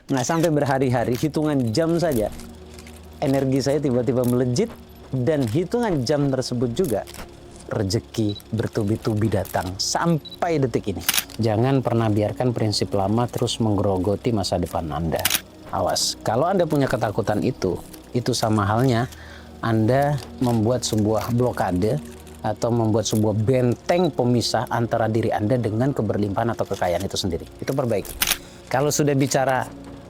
Nggak sampai berhari-hari, hitungan jam saja energi saya tiba-tiba melejit, dan hitungan jam tersebut juga rezeki bertubi-tubi datang sampai detik ini. Jangan pernah biarkan prinsip lama terus menggerogoti masa depan Anda. Awas, kalau Anda punya ketakutan itu sama halnya Anda membuat sebuah blokade atau membuat sebuah benteng pemisah antara diri Anda dengan keberlimpahan atau kekayaan itu sendiri. Itu perbaiki. Kalau sudah bicara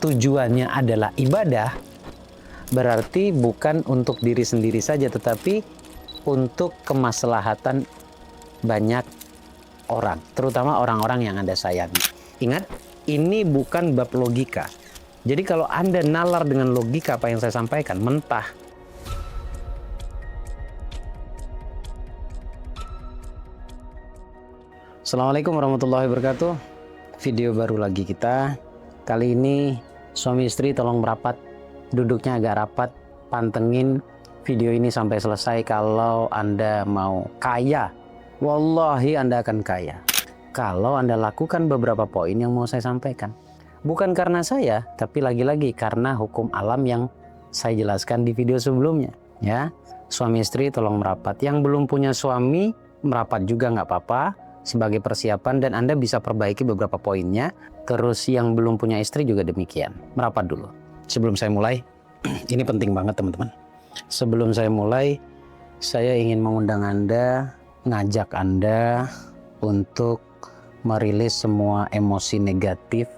tujuannya adalah ibadah, berarti bukan untuk diri sendiri saja, tetapi untuk kemaslahatan banyak orang, terutama orang-orang yang Anda sayangi. Ingat, ini bukan bab logika. Jadi kalau Anda nalar dengan logika apa yang saya sampaikan, mentah. Assalamualaikum warahmatullahi wabarakatuh. Video baru lagi kita. Kali ini suami istri tolong merapat, duduknya agak rapat, pantengin video ini sampai selesai. Kalau Anda mau kaya, wallahi Anda akan kaya kalau Anda lakukan beberapa poin yang mau saya sampaikan. Bukan karena saya, tapi lagi-lagi karena hukum alam yang saya jelaskan di video sebelumnya. Ya, suami istri tolong merapat. Yang belum punya suami, merapat juga nggak apa-apa sebagai persiapan, dan Anda bisa perbaiki beberapa poinnya. Terus yang belum punya istri juga demikian, merapat dulu. Sebelum saya mulai, ini penting banget teman-teman. Sebelum saya mulai, saya ingin mengundang Anda, ngajak Anda untuk merilis semua emosi negatif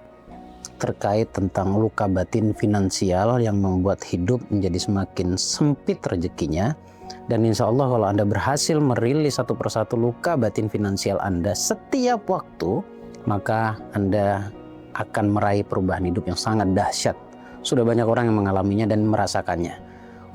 terkait tentang luka batin finansial yang membuat hidup menjadi semakin sempit rezekinya. Dan insya Allah kalau Anda berhasil merilis satu persatu luka batin finansial Anda setiap waktu, maka Anda akan meraih perubahan hidup yang sangat dahsyat. Sudah banyak orang yang mengalaminya dan merasakannya.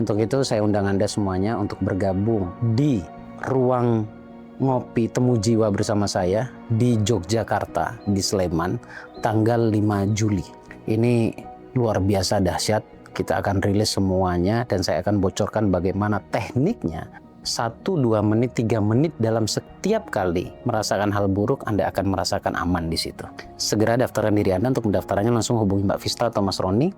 Untuk itu saya undang Anda semuanya untuk bergabung di ruang ngopi temu jiwa bersama saya di Yogyakarta, di Sleman, tanggal 5 Juli. Ini luar biasa dahsyat. Kita akan rilis semuanya dan saya akan bocorkan bagaimana tekniknya. 1, 2 menit, 3 menit dalam setiap kali merasakan hal buruk, Anda akan merasakan aman di situ. Segera daftarkan diri Anda. Untuk mendaftarnya langsung hubungi Mbak Vista atau Mas Roni,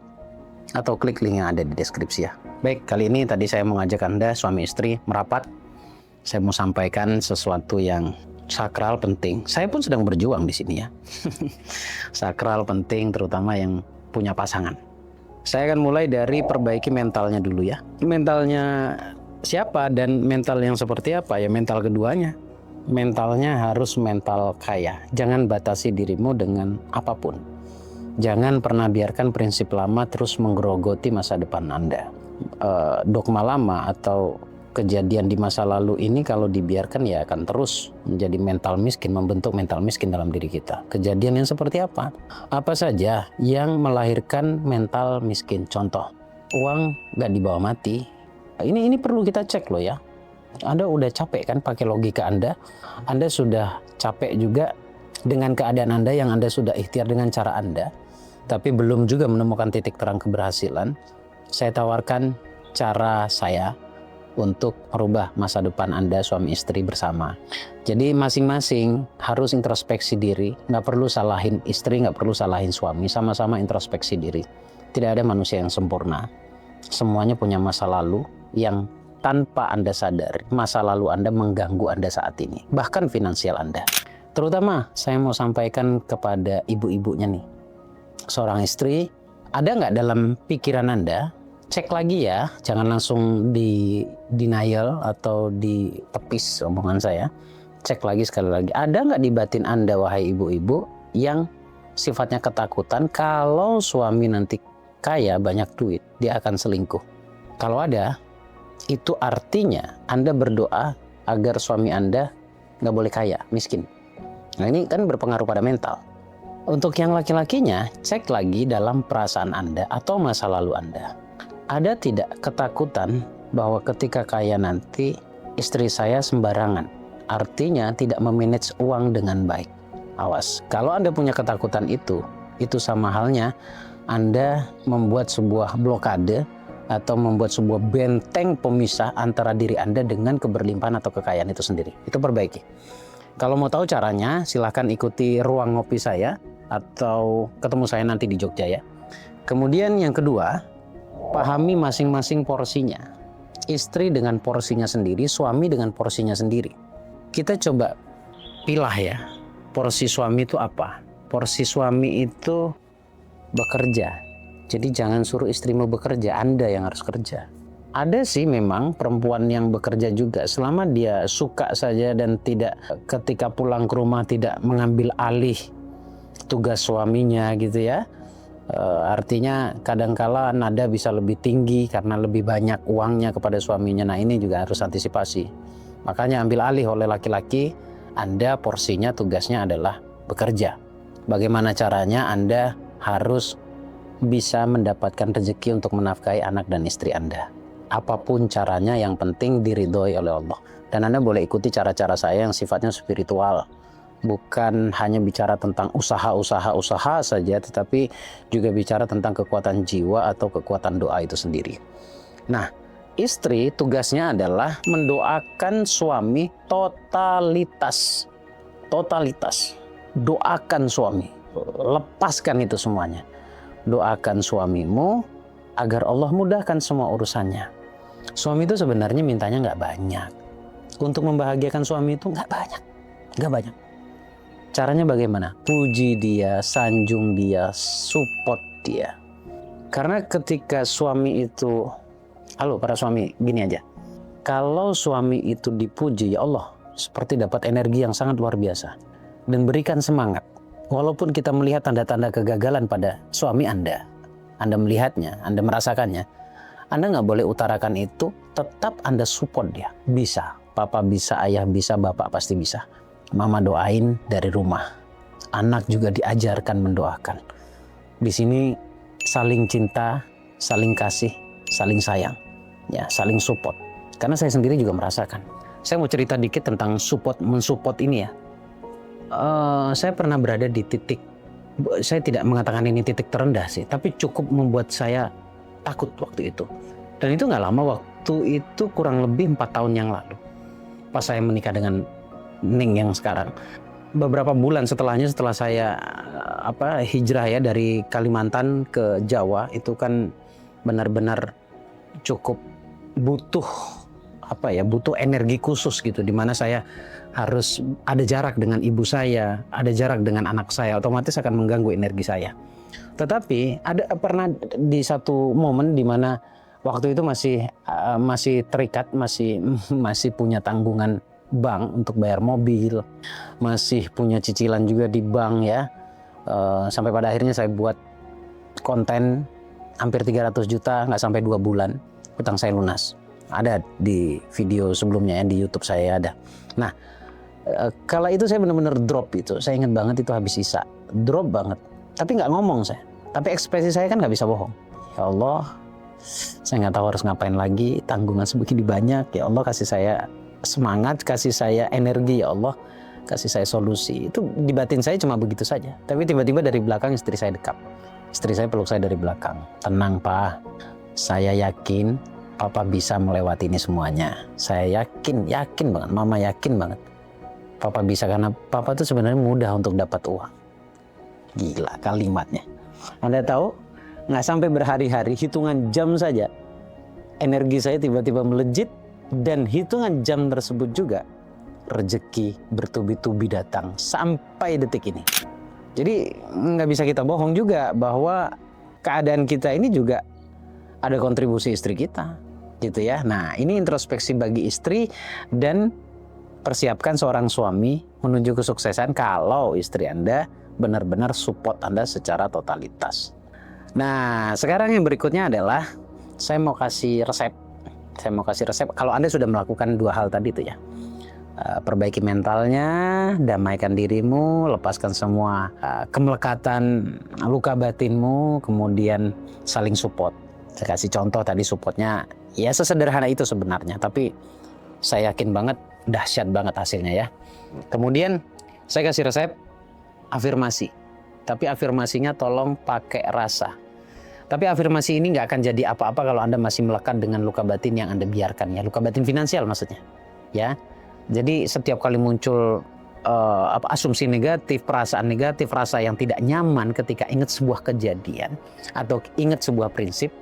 atau klik link yang ada di deskripsi ya. Baik, kali ini tadi saya mengajak Anda suami istri merapat. Saya mau sampaikan sesuatu yang sakral penting. Saya pun sedang berjuang di sini ya. Sakral penting terutama yang punya pasangan. Saya akan mulai dari perbaiki mentalnya dulu ya. Mentalnya siapa dan mental yang seperti apa? Ya mental keduanya. Mentalnya harus mental kaya. Jangan batasi dirimu dengan apapun. Jangan pernah biarkan prinsip lama terus menggerogoti masa depan Anda. Dogma lama atau kejadian di masa lalu ini kalau dibiarkan ya akan terus menjadi mental miskin, membentuk mental miskin dalam diri kita. Kejadian yang seperti apa? Apa saja yang melahirkan mental miskin? Contoh, uang nggak dibawa mati. Ini perlu kita cek loh ya. Anda udah capek kan pakai logika Anda? Anda sudah capek juga dengan keadaan Anda yang Anda sudah ikhtiar dengan cara Anda, tapi belum juga menemukan titik terang keberhasilan. Saya tawarkan cara saya untuk merubah masa depan Anda suami istri bersama. Jadi masing-masing harus introspeksi diri. Nggak perlu salahin istri, nggak perlu salahin suami. Sama-sama introspeksi diri. Tidak ada manusia yang sempurna. Semuanya punya masa lalu yang tanpa Anda sadari, masa lalu Anda mengganggu Anda saat ini. Bahkan finansial Anda. Terutama saya mau sampaikan kepada ibu-ibunya nih. Seorang istri, ada nggak dalam pikiran Anda? Cek lagi ya, jangan langsung di denial atau ditepis omongan saya. Cek lagi sekali lagi, ada nggak di batin Anda wahai ibu-ibu yang sifatnya ketakutan kalau suami nanti kaya banyak duit, dia akan selingkuh? Kalau ada, itu artinya Anda berdoa agar suami Anda nggak boleh kaya, miskin. Nah ini kan berpengaruh pada mental. Untuk yang laki-lakinya, cek lagi dalam perasaan Anda atau masa lalu Anda. Ada tidak ketakutan bahwa ketika kaya nanti istri saya sembarangan? Artinya tidak memanage uang dengan baik. Awas, kalau Anda punya ketakutan itu sama halnya Anda membuat sebuah blokade atau membuat sebuah benteng pemisah antara diri Anda dengan keberlimpahan atau kekayaan itu sendiri. Itu perbaiki. Kalau mau tahu caranya, silahkan ikuti ruang ngopi saya atau ketemu saya nanti di Jogja ya. Kemudian yang kedua, pahami masing-masing porsinya. Istri dengan porsinya sendiri, suami dengan porsinya sendiri. Kita coba pilah ya, porsi suami itu apa? Porsi suami itu bekerja. Jadi jangan suruh istrimu bekerja, Anda yang harus kerja. Ada sih memang perempuan yang bekerja juga, selama dia suka saja dan tidak ketika pulang ke rumah tidak mengambil alih tugas suaminya gitu ya. Artinya kadangkala nada bisa lebih tinggi karena lebih banyak uangnya kepada suaminya. Nah ini juga harus antisipasi. Makanya ambil alih oleh laki-laki, Anda porsinya tugasnya adalah bekerja. Bagaimana caranya? Anda harus bisa mendapatkan rezeki untuk menafkahi anak dan istri Anda. Apapun caranya, yang penting diridhoi oleh Allah. Dan Anda boleh ikuti cara-cara saya yang sifatnya spiritual. Bukan hanya bicara tentang usaha saja, tetapi juga bicara tentang kekuatan jiwa atau kekuatan doa itu sendiri. Nah, istri tugasnya adalah mendoakan suami totalitas. Totalitas. Doakan suami. Lepaskan itu semuanya. Doakan suamimu agar Allah mudahkan semua urusannya. Suami itu sebenarnya mintanya nggak banyak. Untuk membahagiakan suami itu nggak banyak. Nggak banyak. Caranya bagaimana? Puji dia, sanjung dia, support dia. Karena ketika suami itu, halo para suami, gini aja. Kalau suami itu dipuji, ya Allah, seperti dapat energi yang sangat luar biasa. Dan berikan semangat. Walaupun kita melihat tanda-tanda kegagalan pada suami Anda melihatnya, Anda merasakannya, Anda nggak boleh utarakan itu, tetap Anda support dia. Bisa, papa bisa, ayah bisa, bapak pasti bisa. Mama doain dari rumah. Anak juga diajarkan mendoakan. Di sini saling cinta, saling kasih, saling sayang, ya, saling support. Karena saya sendiri juga merasakan. Saya mau cerita dikit tentang mensupport ini ya. Saya pernah berada di titik, saya tidak mengatakan ini titik terendah sih, tapi cukup membuat saya takut waktu itu. Dan itu nggak lama, waktu itu kurang lebih 4 tahun yang lalu. Pas saya menikah dengan Ning yang sekarang. Beberapa bulan setelahnya, setelah saya hijrah ya dari Kalimantan ke Jawa, itu kan benar-benar cukup butuh butuh energi khusus gitu, di mana saya harus ada jarak dengan ibu saya, ada jarak dengan anak saya, otomatis akan mengganggu energi saya. Tetapi pernah di satu momen di mana waktu itu masih terikat, masih punya tanggungan bank untuk bayar mobil, masih punya cicilan juga di bank ya. Sampai pada akhirnya saya buat konten hampir 300 juta, nggak sampai 2 bulan utang saya lunas. Ada di video sebelumnya ya, di YouTube saya ada. Nah, kala itu saya benar-benar drop itu. Saya ingat banget itu habis Isya, drop banget. Tapi nggak ngomong saya. Tapi ekspresi saya kan nggak bisa bohong. Ya Allah, saya nggak tahu harus ngapain lagi. Tanggungan sebegini banyak. Ya Allah, kasih saya semangat, kasih saya energi. Ya Allah, kasih saya solusi. Itu di batin saya cuma begitu saja. Tapi tiba-tiba dari belakang istri saya dekat. Istri saya peluk saya dari belakang. Tenang Pak, saya yakin Papa bisa melewati ini semuanya. Saya yakin banget. Mama yakin banget. Papa bisa, karena Papa tuh sebenarnya mudah untuk dapat uang. Gila kalimatnya. Anda tahu, nggak sampai berhari-hari, hitungan jam saja, energi saya tiba-tiba melejit, dan hitungan jam tersebut juga rezeki bertubi-tubi datang sampai detik ini. Jadi nggak bisa kita bohong juga bahwa keadaan kita ini juga ada kontribusi istri kita, gitu ya. Nah, ini introspeksi bagi istri, dan persiapkan seorang suami menuju kesuksesan kalau istri Anda benar-benar support Anda secara totalitas. Nah, sekarang yang berikutnya adalah saya mau kasih resep. Kalau Anda sudah melakukan 2 hal tadi itu ya. Perbaiki mentalnya, damaikan dirimu, lepaskan semua kemelekatan luka batinmu, kemudian saling support. Saya kasih contoh tadi, supportnya ya sesederhana itu sebenarnya, tapi saya yakin banget dahsyat banget hasilnya ya. Kemudian saya kasih resep afirmasi, tapi afirmasinya tolong pakai rasa. Tapi afirmasi ini nggak akan jadi apa-apa kalau Anda masih melekat dengan luka batin yang Anda biarkan ya, luka batin finansial maksudnya ya. Jadi setiap kali muncul asumsi negatif, perasaan negatif, rasa yang tidak nyaman ketika ingat sebuah kejadian atau ingat sebuah prinsip,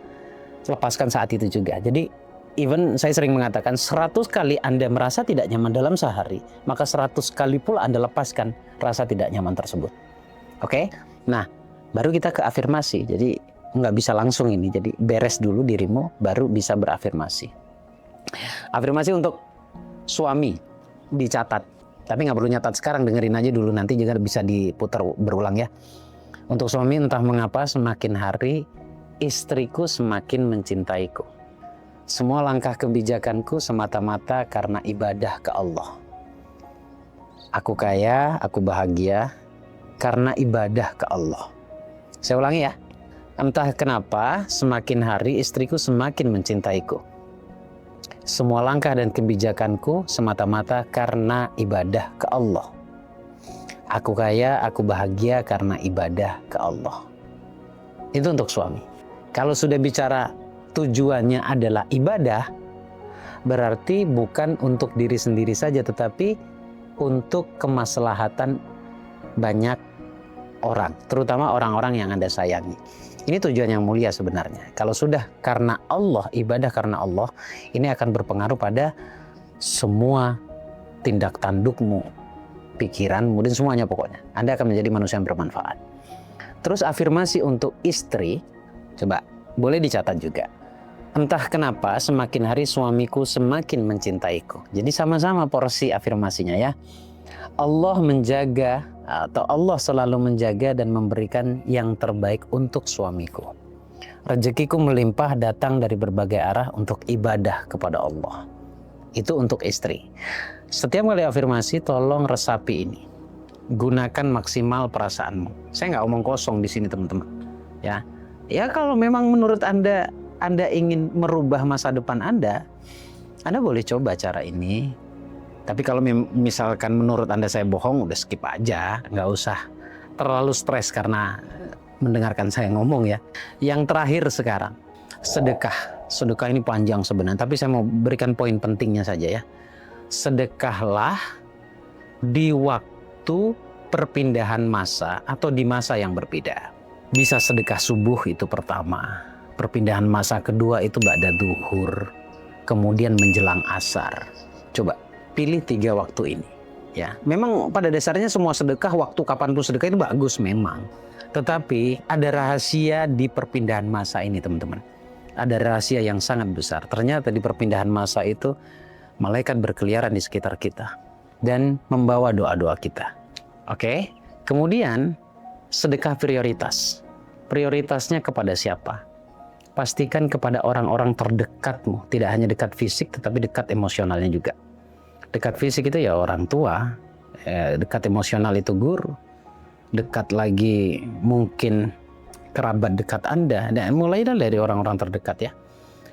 lepaskan saat itu juga. Jadi even saya sering mengatakan 100 kali Anda merasa tidak nyaman dalam sehari, maka 100 kali pula Anda lepaskan rasa tidak nyaman tersebut. Oke? Nah, baru kita ke afirmasi. Jadi nggak bisa langsung ini. Jadi beres dulu dirimu, baru bisa berafirmasi. Afirmasi untuk suami dicatat. Tapi nggak perlu nyatat sekarang, dengerin aja dulu, nanti juga bisa diputar berulang ya. Untuk suami, entah mengapa semakin hari istriku semakin mencintaiku. Semua langkah kebijakanku semata-mata karena ibadah ke Allah. Aku kaya, aku bahagia karena ibadah ke Allah. Saya ulangi ya. Entah kenapa semakin hari istriku semakin mencintaiku. Semua langkah dan kebijakanku semata-mata karena ibadah ke Allah. Aku kaya, aku bahagia karena ibadah ke Allah. Itu untuk suami. Kalau sudah bicara tujuannya adalah ibadah, berarti bukan untuk diri sendiri saja, tetapi untuk kemaslahatan banyak orang, terutama orang-orang yang Anda sayangi. Ini tujuan yang mulia sebenarnya. Kalau sudah karena Allah, ibadah karena Allah, ini akan berpengaruh pada semua tindak tandukmu, pikiranmu, dan semuanya pokoknya. Anda akan menjadi manusia yang bermanfaat. Terus afirmasi untuk istri, coba boleh dicatat juga. Entah kenapa semakin hari suamiku semakin mencintaiku. Jadi sama-sama porsi afirmasinya ya. Allah menjaga atau Allah selalu menjaga dan memberikan yang terbaik untuk suamiku. Rezekiku melimpah datang dari berbagai arah untuk ibadah kepada Allah. Itu untuk istri. Setiap kali afirmasi tolong resapi ini. Gunakan maksimal perasaanmu. Saya nggak omong kosong di sini teman-teman. Ya kalau memang menurut Anda ingin merubah masa depan Anda boleh coba cara ini. Tapi kalau misalkan menurut Anda saya bohong, udah skip aja. Nggak usah terlalu stres karena mendengarkan saya ngomong ya. Yang terakhir sekarang, sedekah. Sedekah ini panjang sebenarnya, tapi saya mau berikan poin pentingnya saja ya. Sedekahlah di waktu perpindahan masa atau di masa yang berbeda. Bisa sedekah subuh itu pertama. Perpindahan masa kedua itu ba'da duhur. Kemudian menjelang asar. Coba pilih 3 waktu ini. Ya, memang pada dasarnya semua sedekah waktu kapanpun sedekah itu bagus memang. Tetapi ada rahasia di perpindahan masa ini teman-teman. Ada rahasia yang sangat besar. Ternyata di perpindahan masa itu malaikat berkeliaran di sekitar kita dan membawa doa-doa kita. Oke? Kemudian sedekah prioritas. Prioritasnya kepada siapa? Pastikan kepada orang-orang terdekatmu. Tidak hanya dekat fisik tetapi dekat emosionalnya juga. Dekat fisik itu ya orang tua, dekat emosional itu guru, dekat lagi mungkin kerabat dekat Anda, dan mulai dari orang-orang terdekat ya.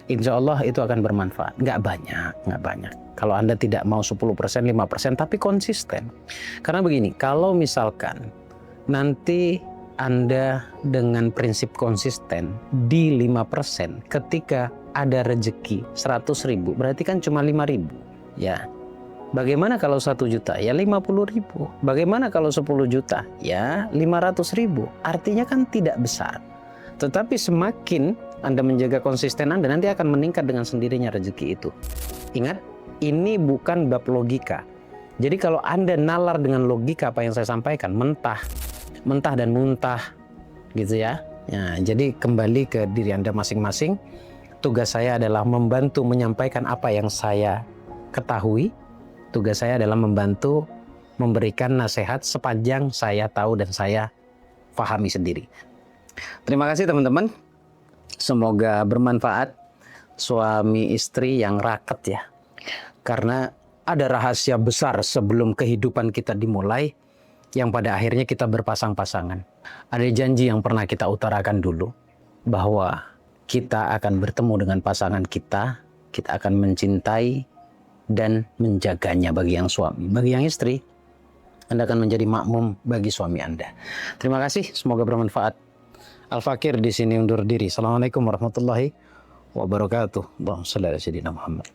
Insya Allah itu akan bermanfaat. Nggak banyak. Kalau Anda tidak mau 10%, 5%, tapi konsisten. Karena begini, kalau misalkan nanti Anda dengan prinsip konsisten di 5%, ketika ada rezeki 100.000, berarti kan cuma 5.000 ya. Bagaimana kalau 1 juta? Ya 50.000. Bagaimana kalau 10 juta? Ya 500.000. Artinya kan tidak besar. Tetapi semakin Anda menjaga konsisten Anda, nanti akan meningkat dengan sendirinya rezeki itu. Ingat, ini bukan bab logika. Jadi kalau Anda nalar dengan logika apa yang saya sampaikan, mentah dan muntah gitu ya. Jadi kembali ke diri Anda masing-masing. Tugas saya adalah membantu menyampaikan apa yang saya ketahui. Tugas saya adalah membantu memberikan nasihat sepanjang saya tahu dan saya pahami sendiri. Terima kasih teman-teman. Semoga bermanfaat. Suami istri yang raket ya. Karena ada rahasia besar sebelum kehidupan kita dimulai yang pada akhirnya kita berpasang-pasangan. Ada janji yang pernah kita utarakan dulu bahwa kita akan bertemu dengan pasangan kita akan mencintai dan menjaganya bagi yang suami. Bagi yang istri, Anda akan menjadi makmum bagi suami Anda. Terima kasih, semoga bermanfaat. Al-Fakir di sini undur diri. Assalamualaikum warahmatullahi wabarakatuh. Allahumma shalli ala sayyidina Muhammad.